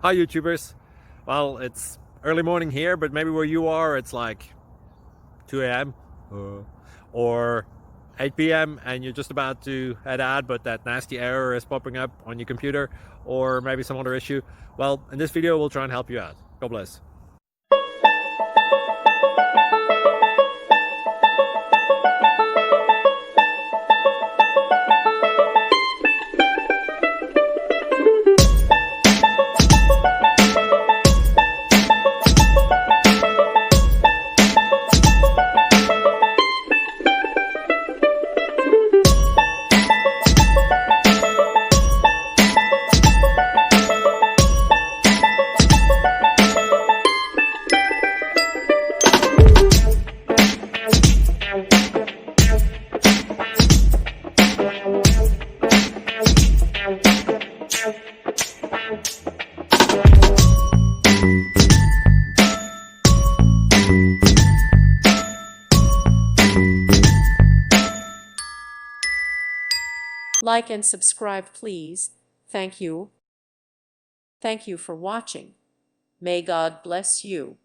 Hi YouTubers. Well, it's early morning here, but maybe where you are it's like 2 a.m. or 8 p.m. and you're just about to head out, but that nasty error is popping up on your computer, or maybe some other issue. Well, in this video we'll try and help you out. God bless. Like and subscribe, please. Thank you. Thank you for watching. May God bless you.